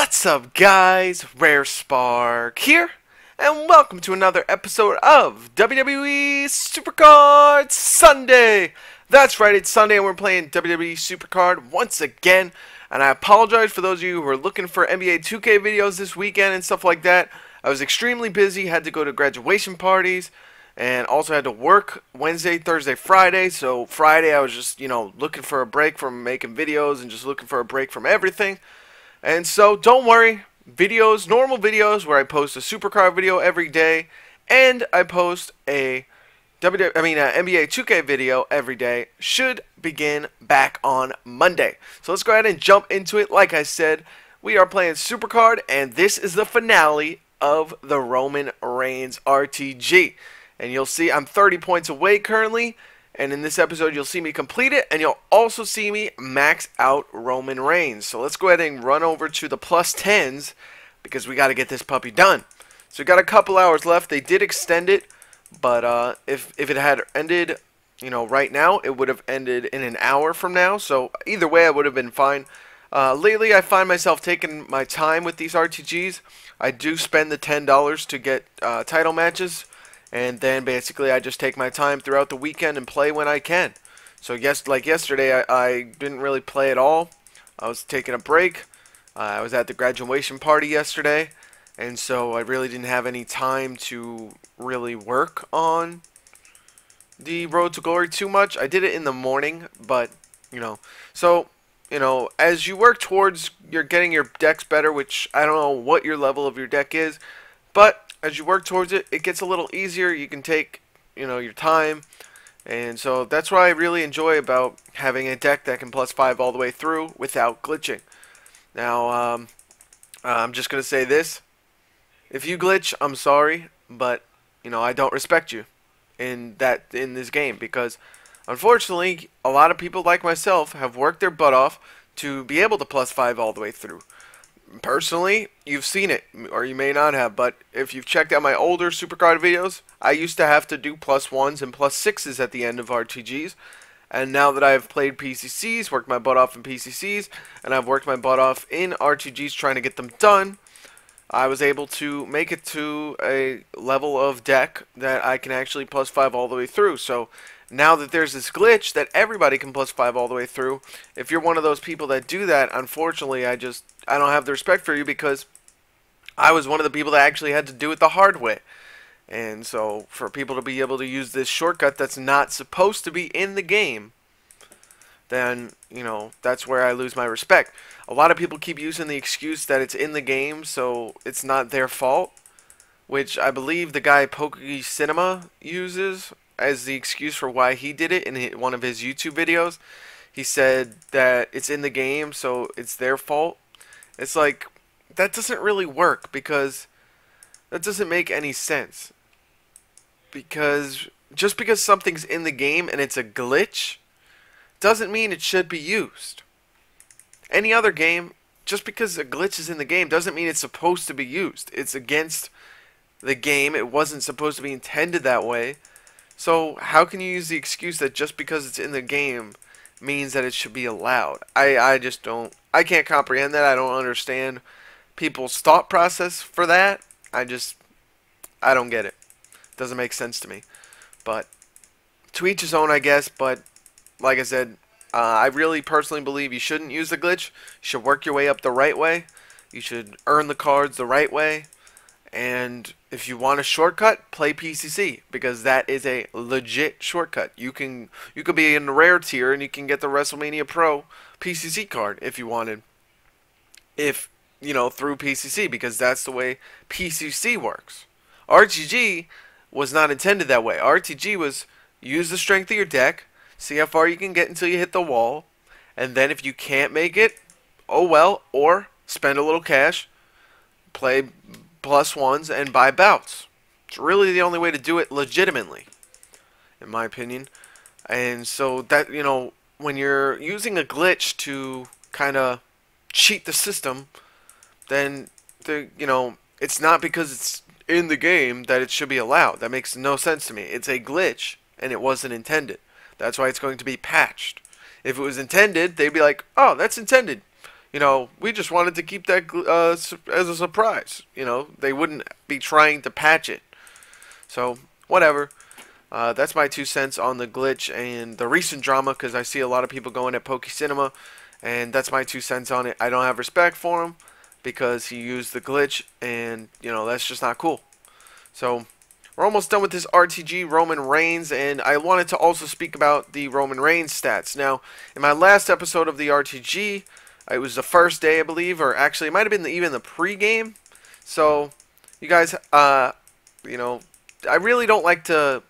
What's up, guys? Rare Spark here, and welcome to another episode of WWE SuperCard Sunday. That's right, it's Sunday and we're playing WWE SuperCard once again. And I apologize for those of you who are looking for NBA 2K videos this weekend and stuff like that. I was extremely busy, had to go to graduation parties, and also had to work Wednesday, Thursday, Friday. So Friday I was just, looking for a break from making videos and just looking for a break from everything. And so, don't worry, videos, normal videos where I post a SuperCard video every day, and I post a NBA 2K video every day should begin back on Monday. So let's go ahead and jump into it. Like I said, we are playing SuperCard, and this is the finale of the Roman Reigns RTG. And you'll see I'm 30 points away currently. And in this episode, you'll see me complete it, and you'll also see me max out Roman Reigns. So let's go ahead and run over to the plus 10s, because we got to get this puppy done. So we got a couple hours left. They did extend it, but if it had ended, right now, it would have ended in an hour from now. So either way, I would have been fine. Lately, I find myself taking my time with these RTGs. I do spend the $10 to get title matches. And then basically I just take my time throughout the weekend and play when I can. So like yesterday, I didn't really play at all. I was taking a break. I was at the graduation party yesterday. And so I really didn't have any time to really work on the Road to Glory too much. I did it in the morning, but, as you work towards getting your decks better, which I don't know what your level of your deck is, but as you work towards it, it gets a little easier. You can take, your time. And so that's what I really enjoy about having a deck that can +5 all the way through without glitching. Now, I'm just going to say this. If you glitch, I'm sorry, but, I don't respect you in this game, because unfortunately, a lot of people like myself have worked their butt off to be able to +5 all the way through. Personally, you've seen it, or you may not have, but if you've checked out my older SuperCard videos, I used to have to do +1s and +6s at the end of RTGs, and now that I've played PCCs, worked my butt off in PCCs, and I've worked my butt off in RTGs trying to get them done, I was able to make it to a level of deck that I can actually +5 all the way through. So now that there's this glitch that everybody can +5 all the way through, if you're one of those people that do that, unfortunately, I don't have the respect for you, because I was one of the people that actually had to do it the hard way. And so for people to be able to use this shortcut that's not supposed to be in the game, then, that's where I lose my respect. A lot of people keep using the excuse that it's in the game, so it's not their fault, which I believe the guy Pokey Cinema uses as the excuse for why he did it in one of his YouTube videos. He said that it's in the game, so it's their fault. It's like, that doesn't really work, because that doesn't make any sense. Because just because something's in the game and it's a glitch doesn't mean it should be used. Any other game, just because a glitch is in the game doesn't mean it's supposed to be used. It's against the game. It wasn't supposed to be intended that way. So how can you use the excuse that just because it's in the game means that it should be allowed? I just don't. I can't comprehend that. I don't understand people's thought process for that. I don't get it. It doesn't make sense to me. But to each his own, I guess. But like I said, I really personally believe you shouldn't use the glitch. You should work your way up the right way. You should earn the cards the right way. And if you want a shortcut, play PCC, because that is a legit shortcut. You could be in the rare tier and you can get the WrestleMania Pro PCC card if you wanted. Through PCC, because that's the way PCC works. RTG was not intended that way. RTG was use the strength of your deck, see how far you can get until you hit the wall, and then if you can't make it, oh well, or spend a little cash, play +1s, and buy bouts. It's really the only way to do it legitimately, in my opinion. And so that, when you're using a glitch to kind of cheat the system, then it's not because it's in the game that it should be allowed. That makes no sense to me. It's a glitch, and it wasn't intended. That's why it's going to be patched. If it was intended, they'd be like, oh, that's intended. we just wanted to keep that as a surprise. They wouldn't be trying to patch it. So, whatever. That's my 2 cents on the glitch and the recent drama, because I see a lot of people going at Poke Cinema, and that's my 2 cents on it. I don't have respect for him because he used the glitch, and, that's just not cool. So, we're almost done with this RTG, Roman Reigns, and I wanted to also speak about the Roman Reigns stats. Now, in my last episode of the RTG, it was the first day, I believe, or actually it might have been even the pre-game. So, you guys, I really don't like to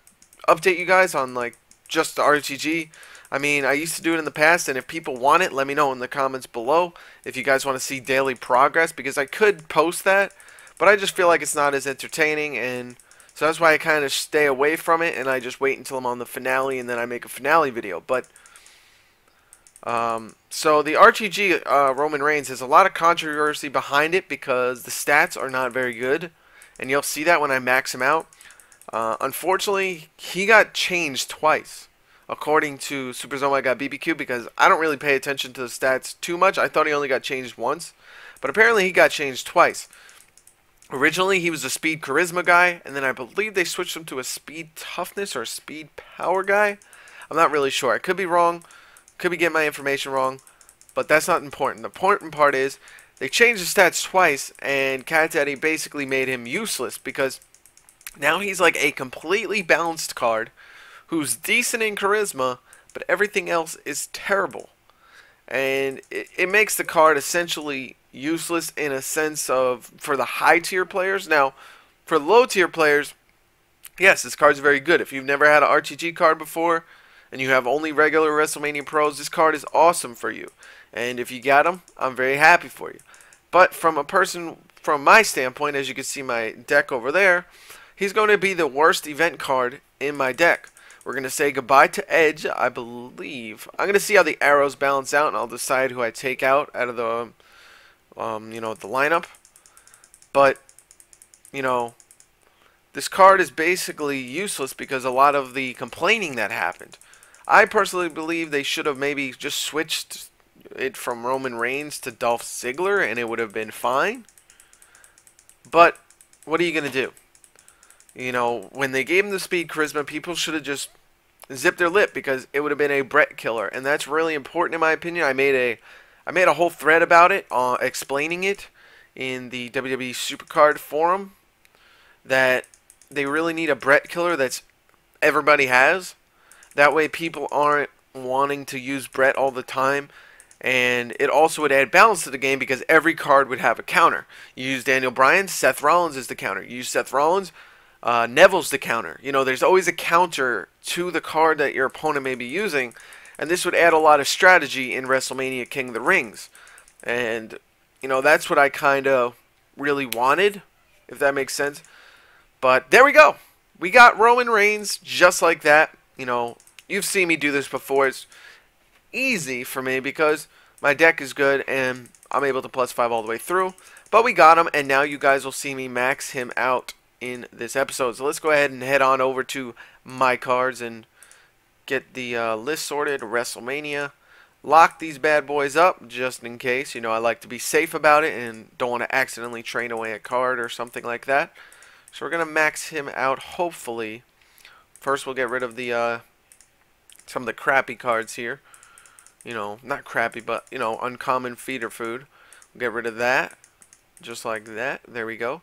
update you guys on, like, just the RTG. I mean, I used to do it in the past, and if people want it, let me know in the comments below if you guys want to see daily progress, because I could post that, but I just feel like it's not as entertaining, and so that's why I kind of stay away from it, and I just wait until I'm on the finale, and then I make a finale video. But so the RTG Roman Reigns has a lot of controversy behind it because the stats are not very good, and you'll see that when I max him out. Unfortunately, he got changed twice, according to SuperZone. Got BBQ, because I don't really pay attention to the stats too much. I thought he only got changed once, but apparently he got changed twice. Originally, he was a speed charisma guy, and then I believe they switched him to a speed toughness or a speed power guy. I'm not really sure. I could be wrong. Could be getting my information wrong, but that's not important. The important part is they changed the stats twice, and Cat Daddy basically made him useless because now he's like a completely balanced card who's decent in charisma, but everything else is terrible. And it makes the card essentially useless in a sense of for the high tier players. Now, for low tier players, yes, this card's very good. If you've never had an RTG card before and you have only regular WrestleMania Pros, this card is awesome for you. And if you got them, I'm very happy for you. But from my standpoint, as you can see my deck over there, he's going to be the worst event card in my deck. We're going to say goodbye to Edge, I believe. I'm going to see how the arrows balance out, and I'll decide who I take out of the, the lineup. But, this card is basically useless because a lot of the complaining that happened. I personally believe they should have maybe just switched it from Roman Reigns to Dolph Ziggler, and it would have been fine. But, what are you going to do? When they gave him the speed charisma, people should have just zipped their lip because it would have been a Brett killer, and that's really important in my opinion. I made a whole thread about it, explaining it in the WWE SuperCard forum, that they really need a Brett killer that's everybody has. That way people aren't wanting to use Brett all the time. And it also would add balance to the game because every card would have a counter. You use Daniel Bryan, Seth Rollins is the counter. You use Seth Rollins, Neville's the counter. There's always a counter to the card that your opponent may be using, and this would add a lot of strategy in WrestleMania King of the Rings. And, that's what I kind of really wanted, if that makes sense. But there we go. We got Roman Reigns just like that. You've seen me do this before. It's easy for me because my deck is good and I'm able to +5 all the way through. But we got him, and now you guys will see me max him out in this episode. So let's go ahead and head on over to my cards and get the list sorted. WrestleMania. Lock these bad boys up just in case. I like to be safe about it and don't want to accidentally train away a card or something like that. So we're going to max him out, hopefully. First we'll get rid of the some of the crappy cards here. Not crappy, but, uncommon feeder food. We'll get rid of that. Just like that. There we go.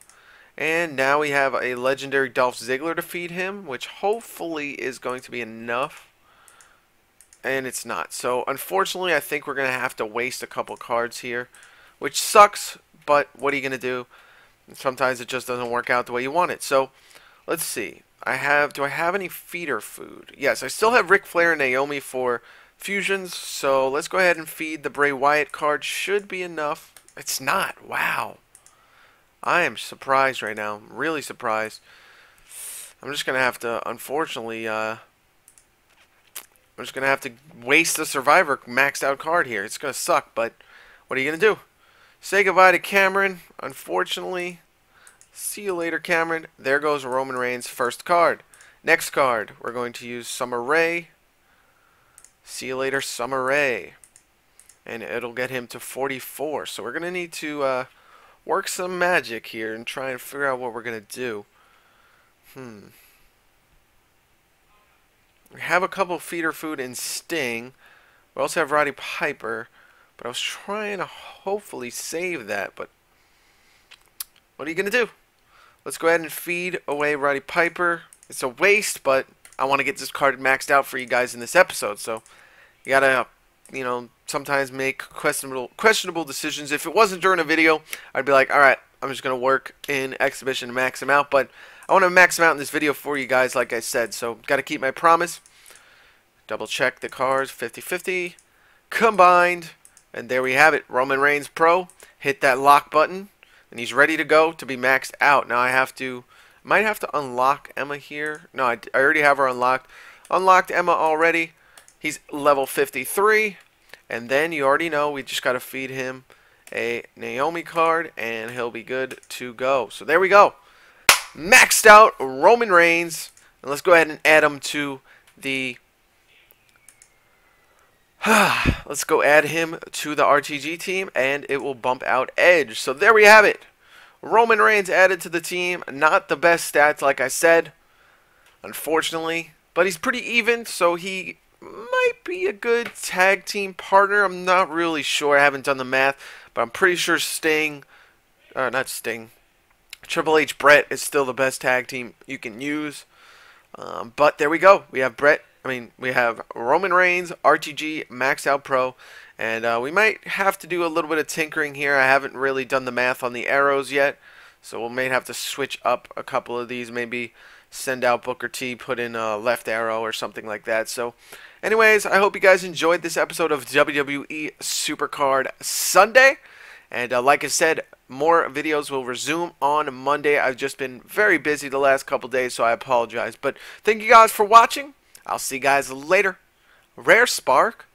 And now we have a legendary Dolph Ziggler to feed him, which hopefully is going to be enough. And it's not. So, unfortunately, I think we're going to have to waste a couple cards here, which sucks, but what are you going to do? Sometimes it just doesn't work out the way you want it. So, let's see. Do I have any feeder food? Yes, I still have Ric Flair and Naomi for fusions, so let's go ahead and feed the Bray Wyatt card. Should be enough. It's not. Wow. I am surprised right now. I'm really surprised. I'm just going to have to, unfortunately, I'm just going to have to waste the Survivor maxed out card here. It's going to suck, but what are you going to do? Say goodbye to Cameron, unfortunately. See you later, Cameron. There goes Roman Reigns' first card. Next card, we're going to use Summer Rae. See you later, Summer Rae. and it'll get him to 44. So we're going to need to work some magic here and try and figure out what we're going to do. We have a couple feeder food and Sting. We also have Roddy Piper, but I was trying to hopefully save that, but what are you going to do? Let's go ahead and feed away Roddy Piper. It's a waste, but I want to get this card maxed out for you guys in this episode, so you got to, you know, sometimes make questionable decisions. If it wasn't during a video, I'd be like, alright, I'm just going to work in Exhibition to max him out, but I want to max him out in this video for you guys, like I said, so got to keep my promise. Double check the cards, 50-50, combined, and there we have it. Roman Reigns Pro, hit that lock button, and he's ready to go to be maxed out. Now I might have to unlock Emma here. No, I already have her unlocked. Unlocked Emma already. He's level 53, and then you already know we just got to feed him a Naomi card, and he'll be good to go. So there we go. Maxed out Roman Reigns, and let's go ahead and add him to the let's go add him to the RTG team, and it will bump out Edge. So there we have it. Roman Reigns added to the team. Not the best stats, like I said, unfortunately, but he's pretty even, so he might be a good tag team partner. I'm not really sure. I haven't done the math, but I'm pretty sure Triple H Brett is still the best tag team you can use. But there we go. We have we have Roman Reigns, RTG, Max Out Pro, and we might have to do a little bit of tinkering here. I haven't really done the math on the arrows yet, so we may have to switch up a couple of these. Maybe send out Booker T, put in a left arrow or something like that. So anyways, I hope you guys enjoyed this episode of WWE SuperCard Sunday. And like I said, more videos will resume on Monday. I've just been very busy the last couple days, so I apologize. But thank you guys for watching. I'll see you guys later. Rare Spark